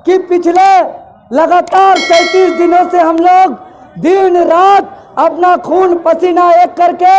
कि पिछले लगातार 37 दिनों से हम लोग दिन रात अपना खून पसीना एक करके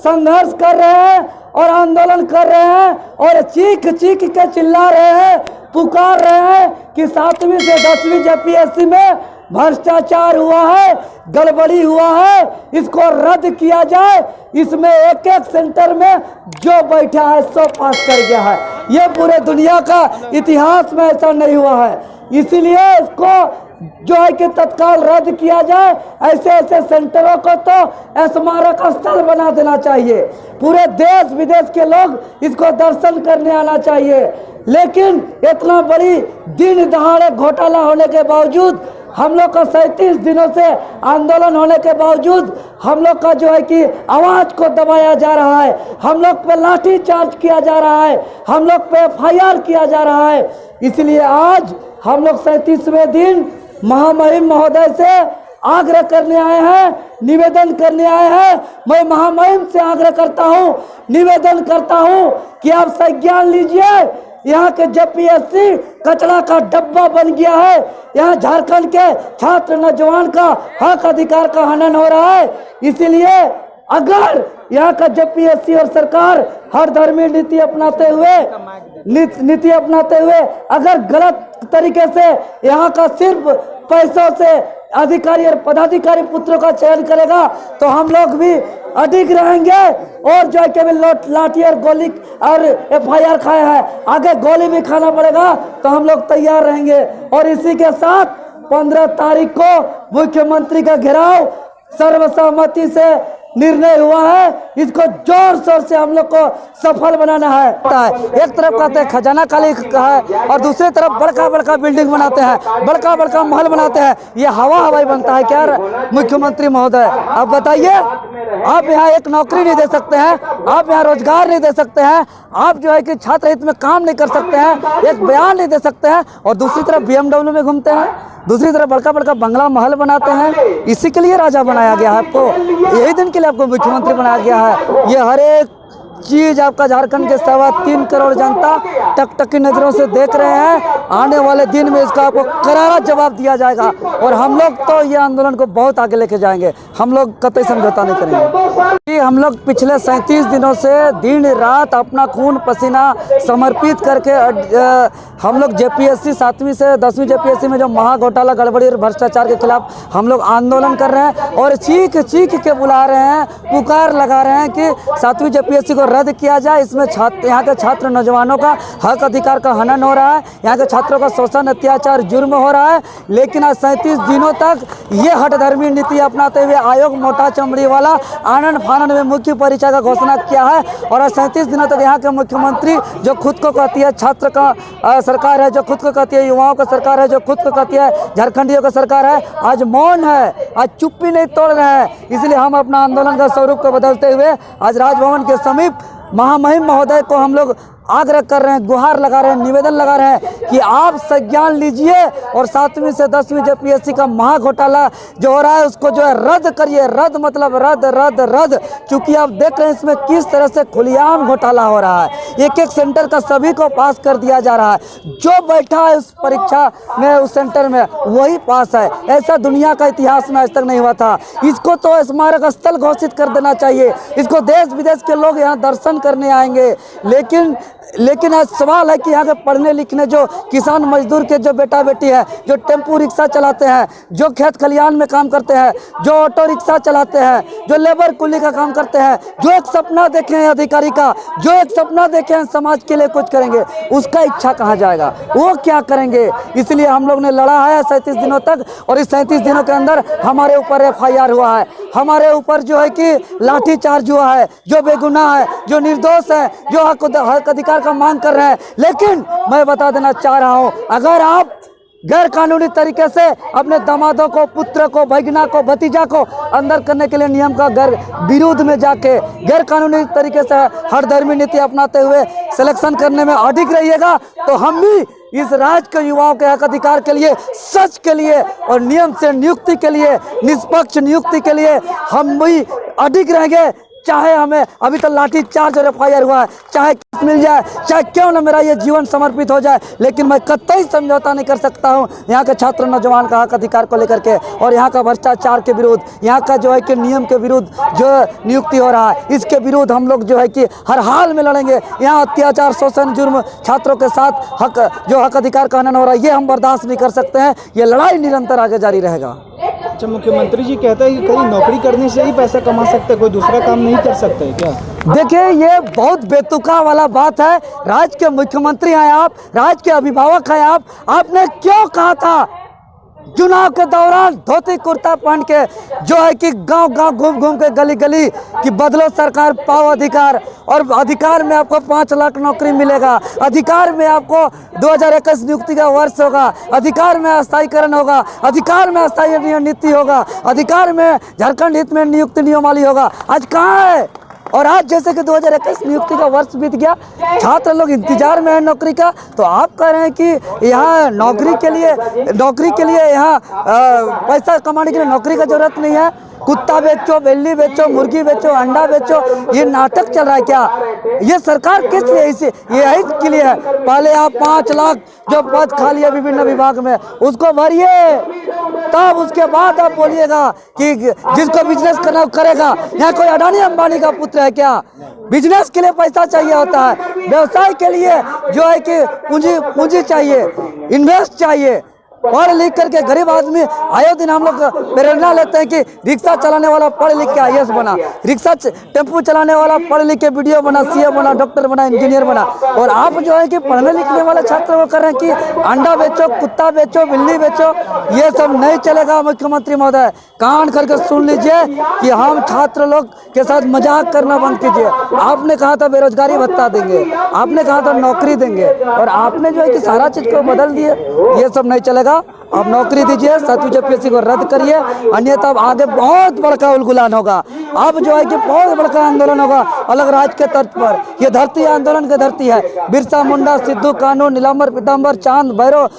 संघर्ष कर रहे हैं और आंदोलन कर रहे हैं और चीख चीख के चिल्ला रहे हैं, पुकार रहे हैं कि 7वीं से 10वीं जेपीएससी में भ्रष्टाचार हुआ है, गड़बड़ी हुआ है, इसको रद्द किया जाए। इसमें एक एक सेंटर में जो बैठा है सो पास कर गया है। ये पूरे दुनिया का इतिहास में ऐसा नहीं हुआ है। इसीलिए इसको जो है कि तत्काल रद्द किया जाए। ऐसे ऐसे सेंटरों को तो स्मारक स्थल बना देना चाहिए। पूरे देश विदेश के लोग इसको दर्शन करने आना चाहिए। लेकिन इतना बड़ी दिन दहाड़े घोटाला होने के बावजूद, हम लोग का 37 दिनों से आंदोलन होने के बावजूद हम लोग का जो है कि आवाज को दबाया जा रहा है, हम लोग पे लाठी चार्ज किया जा रहा है, हम लोग पे FIR किया जा रहा है। इसलिए आज हम लोग 37वें दिन महामहिम महोदय से आग्रह करने आए हैं, निवेदन करने आए हैं। मैं महामहिम से आग्रह करता हूं, निवेदन करता हूं कि आप संज्ञान लीजिए। यहाँ के जेपीएससी कचरा का डब्बा बन गया है। यहाँ झारखंड के छात्र नौजवान का हक अधिकार का हनन हो रहा है। इसीलिए अगर यहाँ का जेपीएससी और सरकार हर धर्मी नीति अपनाते हुए अगर गलत तरीके से यहाँ का सिर्फ पैसों से अधिकारी और पदाधिकारी पुत्रों का चयन करेगा तो हम लोग भी अडिग रहेंगे और जो है केवल लाठी और गोली और FIR खाए हैं, आगे गोली भी खाना पड़ेगा तो हम लोग तैयार रहेंगे। और इसी के साथ 15 तारीख को मुख्यमंत्री का घेराव सर्वसम्मति से निर्णय हुआ है। इसको जोर शोर से हम लोग को सफल बनाना है। एक तरफ कहते हैं खजाना खाली है और दूसरी तरफ बड़का बड़का बिल्डिंग बनाते हैं, बड़का बड़का महल बनाते हैं। ये हवाई बनता है क्या मुख्यमंत्री महोदय? आप बताइए, आप यहाँ एक नौकरी नहीं दे सकते हैं, आप यहाँ रोजगार नहीं दे सकते हैं, आप जो है कि छात्र हित में काम नहीं कर सकते हैं, एक बयान नहीं दे सकते हैं और दूसरी तरफ BMW में घूमते हैं, दूसरी तरफ बड़का बड़का बंगला महल बनाते हैं। इसी के लिए राजा बनाया गया है आपको, यही दिन के लिए आपको मुख्यमंत्री बनाया गया है। ये हर एक चीज आपका झारखंड के 3.25 करोड़ जनता टकटकी नजरों से देख रहे हैं। आने वाले दिन में इसका आपको करारा जवाब दिया जाएगा और हम लोग तो ये आंदोलन को बहुत आगे लेके जाएंगे। हम लोग कतई समझौता नहीं करेंगे। हम लोग पिछले 37 दिनों से दिन रात अपना खून पसीना समर्पित करके हम लोग जेपीएससी 7वीं से 10वीं जेपीएससी में जो महा घोटाला गड़बड़ी और भ्रष्टाचार के खिलाफ हम लोग आंदोलन कर रहे हैं और चीख चीख के बुला रहे हैं, पुकार लगा रहे हैं कि 7वीं जेपीएससी को रद्द किया जाए। इसमें यहाँ के छात्र नौजवानों का हक अधिकार का हनन हो रहा है, यहाँ के छात्रों का शोषण अत्याचार जुर्म हो रहा है। लेकिन आज 37 दिनों तक ये हठधर्मी नीति अपनाते हुए आयोग मोटा चमड़ी वाला आनंद फानंद में मुख्य परीक्षा का घोषणा किया है। और आज 37 दिनों तक यहाँ के मुख्यमंत्री जो खुद को कहती है छात्र का सरकार है, जो खुद को कहती है युवाओं का सरकार है, जो खुद को कहती है झारखंडियों का सरकार है, आज मौन है, आज चुप्पी नहीं तोड़ रहे हैं। इसलिए हम अपना आंदोलन का स्वरूप को बदलते हुए आज राजभवन के समीप महामहिम महोदय को हम लोग आग्रह कर रहे हैं, गुहार लगा रहे हैं, निवेदन लगा रहे हैं कि आप संज्ञान लीजिए और 7वीं से 10वीं जेपीएससी का महा घोटाला जो हो रहा है उसको जो है रद्द करिए। रद्द मतलब रद्द रद्द रद्द। चूंकि आप देख रहे हैं इसमें किस तरह से खुलेआम घोटाला हो रहा है। एक एक सेंटर का सभी को पास कर दिया जा रहा है। जो बैठा है उस परीक्षा में, उस सेंटर में, वही पास है। ऐसा दुनिया का इतिहास में आज तक नहीं हुआ था। इसको तो स्मारक स्थल घोषित कर देना चाहिए। इसको देश विदेश के लोग यहाँ दर्शन करने आएंगे। लेकिन आज सवाल है कि यहाँ के पढ़ने लिखने जो किसान मजदूर के जो बेटा बेटी है, जो टेम्पू रिक्शा चलाते हैं, जो खेत खलियान में काम करते हैं, जो ऑटो रिक्शा चलाते हैं, जो लेबर कुली का काम करते हैं, जो एक सपना देखे हैं अधिकारी का, जो एक सपना देखे हैं समाज के लिए कुछ करेंगे, उसका इच्छा कहाँ जाएगा? वो क्या करेंगे? इसलिए हम लोग ने लड़ा है 37 दिनों तक और इस 37 दिनों के अंदर हमारे ऊपर FIR हुआ है, हमारे ऊपर जो है कि लाठी चार्ज हुआ है। जो बेगुनाह है, जो निर्दोष है, जो हक अधिकार का मांग कर रहे हैं। लेकिन मैं बता देना चाह रहा हूं, अगर आप गैर कानूनी तरीके से अपने दामादों को, पुत्र को, भैगना को, भतीजा को अंदर करने के लिए नियम का विरोध में जाके गैर कानूनी तरीके से हठधर्मी नीति अपनाते हुए सिलेक्शन करने में अडिग रहिएगा तो हम भी इस राज्य के युवाओं के हक अधिकार के लिए, सच के लिए और नियम से नियुक्ति के लिए, निष्पक्ष नियुक्ति के लिए हम भी अडिग रहेंगे। चाहे हमें अभी तो लाठी चार्ज और FIR हुआ है, चाहे केस मिल जाए, चाहे क्यों ना मेरा ये जीवन समर्पित हो जाए, लेकिन मैं कतई समझौता नहीं कर सकता हूँ यहाँ के छात्र नौजवान का हक अधिकार को लेकर के और यहाँ का भ्रष्टाचार के विरुद्ध, यहाँ का जो है कि नियम के विरुद्ध जो नियुक्ति हो रहा है, इसके विरुद्ध हम लोग जो है कि हर हाल में लड़ेंगे। यहाँ अत्याचार, शोषण, जुर्म छात्रों के साथ हक अधिकार का हनन हो रहा है, ये हम बर्दाश्त नहीं कर सकते हैं। ये लड़ाई निरंतर आगे जारी रहेगा। अच्छा, मुख्यमंत्री जी कहते हैं कि कहीं नौकरी करने से ही पैसा कमा सकते हैं, कोई दूसरा काम नहीं कर सकते क्या? देखिए, ये बहुत बेतुका वाला बात है। राज्य के मुख्यमंत्री हैं आप, राज्य के अभिभावक हैं आप, आपने क्यों कहा था चुनाव के दौरान धोती कुर्ता पहन के जो है कि गांव-गांव घूम के गली गली कि बदलो सरकार पाओ अधिकार, और अधिकार में आपको 5 लाख नौकरी मिलेगा, अधिकार में आपको 2021 नियुक्ति का वर्ष होगा, अधिकार में अस्थायीकरण होगा, अधिकार में अस्थायी नीति होगा, अधिकार में झारखंड हित में नियुक्ति नियमावली होगा। आज कहाँ है? और आज जैसे कि 2021 नियुक्ति का वर्ष बीत गया, छात्र लोग इंतजार में है नौकरी का, तो आप कह रहे हैं कि यहाँ नौकरी के लिए यहाँ पैसा कमाने के लिए नौकरी का जरूरत नहीं है। कुत्ता बेचो, बिल्ली बेचो, मुर्गी बेचो, अंडा बेचो, ये नाटक चल रहा है क्या? ये सरकार किस लिए इसे यही के लिए है? पहले आप 5 लाख जो पद खाली है विभिन्न विभाग में उसको भरिए, तब उसके बाद आप बोलिएगा कि जिसको बिजनेस करना करेगा। यहाँ कोई अडानी अंबानी का पुत्र है क्या? बिजनेस के लिए पैसा चाहिए होता है, व्यवसाय के लिए जो है कि पूंजी चाहिए, इन्वेस्ट चाहिए। पढ़ लिख करके गरीब आदमी आए दिन हम लोग प्रेरणा लेते हैं कि रिक्शा चलाने वाला पढ़ लिख के IAS बना, रिक्शा टेम्पू चलाने वाला पढ़ लिख के BDO बना, CA बना, डॉक्टर बना, इंजीनियर बना। और आप जो है कि पढ़ने लिखने वाले छात्र को कर रहे हैं कि अंडा बेचो, कुत्ता बेचो, बिल्ली बेचो। ये सब नहीं चलेगा। मुख्यमंत्री महोदय, कान करके सुन लीजिए कि हम छात्र लोग के साथ मजाक करना बंद कीजिए। आपने कहा था बेरोजगारी भत्ता देंगे, आपने कहा था नौकरी देंगे, और आपने जो है कि सारा चीज को बदल दिए। ये सब नहीं चलेगा। आप नौकरी दीजिए, 7वीं JPSC को रद्द करिए, अन्यथा आगे बहुत बड़का उलगुलान होगा। अब जो है कि बहुत बड़का आंदोलन होगा अलग राज्य के तर्ज पर। ये धरती आंदोलन की धरती है। बिरसा मुंडा, सिद्धू कानू, नीलांबर पीताम्बर, चांद भैरव,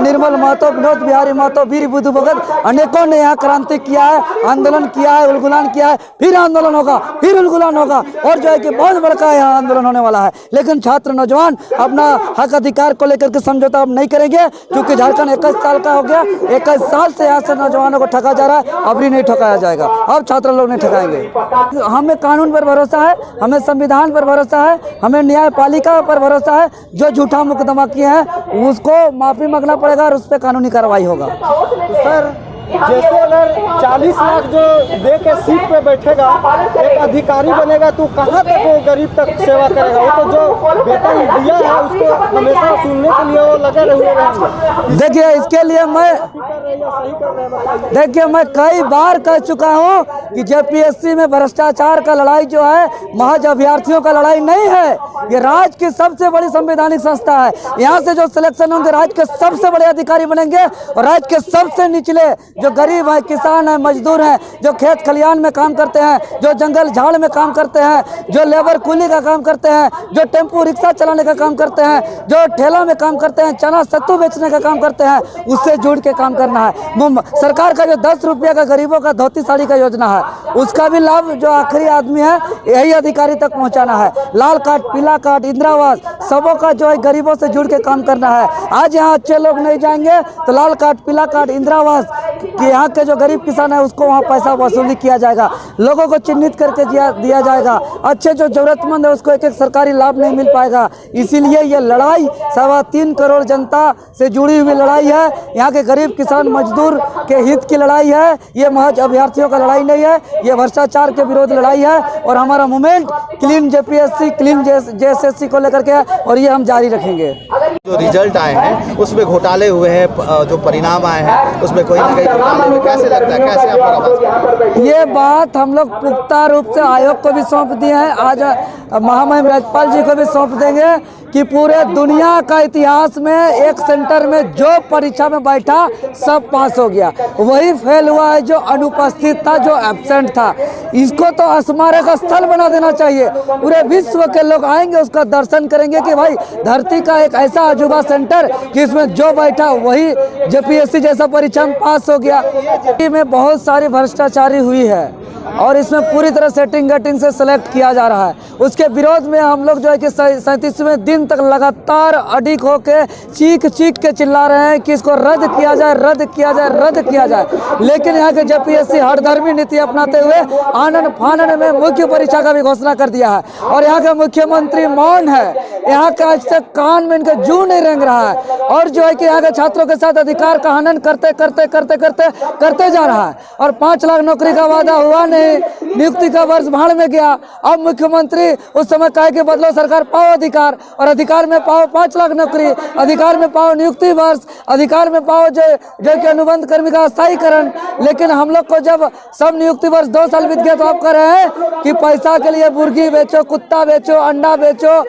निर्मल महतो, विनोद बिहारी महतो, वीर बुद्धू भगत, अनेकों ने यहाँ क्रांति किया है, आंदोलन किया है, उलगुलान किया है। फिर आंदोलन होगा, फिर उलगुलान होगा, और जो है कि बहुत बड़का यहाँ आंदोलन होने वाला है। लेकिन छात्र नौजवान अपना हक अधिकार को लेकर के समझौता अब नहीं करेंगे, क्योंकि झारखंड 21 साल का हो गया। 21 साल से यहाँ से नौजवानों को ठगा जा रहा है, अब भी नहीं ठगाया जाएगा। अब छात्र लोग नहीं ठगाएंगे। हमें कानून पर भरोसा है, हमें संविधान पर भरोसा है, हमें न्यायपालिका पर भरोसा है। जो झूठा मुकदमा किए हैं उसको माफी मांगना पड़ेगा और उस पर कानूनी कार्रवाई होगा। तो सर, जैसे अगर 40 लाख जो दे के सीट पे बैठेगा, एक अधिकारी बनेगा, तो कहाँ तक वो गरीब तक सेवा करेगा? वो तो जो वेतन दिया है उसको हमेशा सुनने के लिए वो लगे रहेंगे। देखिए, इसके लिए मैं कई बार कह चुका हूँ कि JPSC में भ्रष्टाचार का लड़ाई जो है महज अभ्यर्थियों का लड़ाई नहीं है। ये राज्य की सबसे बड़ी संवैधानिक संस्था है। यहाँ से जो सिलेक्शन होंगे राज्य के सबसे बड़े अधिकारी बनेंगे, और राज्य के सबसे निचले जो गरीब है, किसान है, मजदूर हैं, जो खेत खलियान में काम करते हैं, जो जंगल झाड़ में काम करते हैं, जो लेबर कूली का काम करते हैं, जो टेम्पू रिक्शा चलाने का काम करते हैं, जो ठेला में काम करते हैं, चना सत्तू बेचने का काम करते हैं, उससे जुड़ के काम करना है। सरकार का जो 10 रुपये का गरीबों का धोती साड़ी का योजना है, उसका भी लाभ जो आखिरी आदमी है यही अधिकारी तक पहुँचाना है। लाल कार्ड, पीला कार्ड, इंदिरावास, सबों का जो है गरीबों से जुड़ के काम करना है। आज यहाँ अच्छे लोग नहीं जाएंगे तो लाल कार्ड, पीला कार्ड, इंदिरावास कि यहाँ के जो गरीब किसान है उसको वहाँ पैसा वसूली किया जाएगा, लोगों को चिन्हित करके दिया जाएगा। अच्छे जो जरूरतमंद है उसको एक सरकारी लाभ नहीं मिल पाएगा। इसीलिए ये लड़ाई 3.25 करोड़ जनता से जुड़ी हुई लड़ाई है। यहाँ के गरीब किसान मजदूर के हित की लड़ाई है। ये महज अभ्यर्थियों का लड़ाई नहीं है, ये भ्रष्टाचार के विरोध लड़ाई है। और हमारा movement clean JPSC, clean JSSC को लेकर के, और ये हम जारी रखेंगे। जो रिजल्ट आए हैं उसमें घोटाले हुए हैं, जो परिणाम आए हैं उसमें कोई ना कहीं घोटाले हुए, कैसे लगता है, कैसे आप लोग आवाज करते हैं? ये बात हम लोग पुख्ता रूप से आयोग को भी सौंप दिए हैं, आज महामहिम राज्यपाल जी को भी सौंप देंगे कि पूरे दुनिया का इतिहास में एक सेंटर में जो परीक्षा में बैठा सब पास हो गया, वही फेल हुआ है जो अनुपस्थित था, जो एब्सेंट था। इसको तो स्मारक स्थल बना देना चाहिए। पूरे विश्व के लोग आएंगे, उसका दर्शन करेंगे कि भाई धरती का एक ऐसा अजूबा सेंटर जिसमें जो बैठा वही JPSC जैसा परीक्षा में पास हो गया। में बहुत सारी भ्रष्टाचारी हुई है, और इसमें पूरी तरह सेटिंग गटिंग से सेलेक्ट किया जा रहा है। उसके विरोध में हम लोग जो है कि 37वें दिन तक लगातार अडिग होकर चीख के चिल्ला रहे हैं कि इसको रद्द किया जाए, रद्द किया जाए, रद्द किया जाए। लेकिन यहाँ के जेपीएससी हठधर्मी नीति अपनाते हुए आनन फानन में मुख्य परीक्षा का भी घोषणा कर दिया है और यहाँ के मुख्यमंत्री मौन है। यहाँ का आज तक कान में इनका जू नहीं रेंग रहा है और जो है कि यहाँ के छात्रों के साथ अधिकार का हनन करते जा रहा है। और 5 लाख नौकरी का वादा हुआ नहीं, नियुक्ति का वर्ष भाड़ में गया। अब मुख्यमंत्री उस समय कहे कि बदलो सरकार, पाओ अधिकार, और अधिकार में पाओ 5 लाख नौकरी, अधिकार में पाओ नियुक्ति वर्ष, अधिकार में पाओ जो कि अनुबंध कर्मी का स्थायीकरण। लेकिन हम लोग को जब सब नियुक्ति वर्ष 2 साल बीत गया तो आप कह रहे हैं कि पैसा के लिए मुर्गी बेचो, कुत्ता बेचो, अंडा बेचो,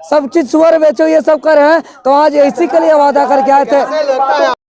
सब चीज सुअर बेचो, ये सब कर रहे हैं। तो आज इसी के लिए वादा करके आए थे।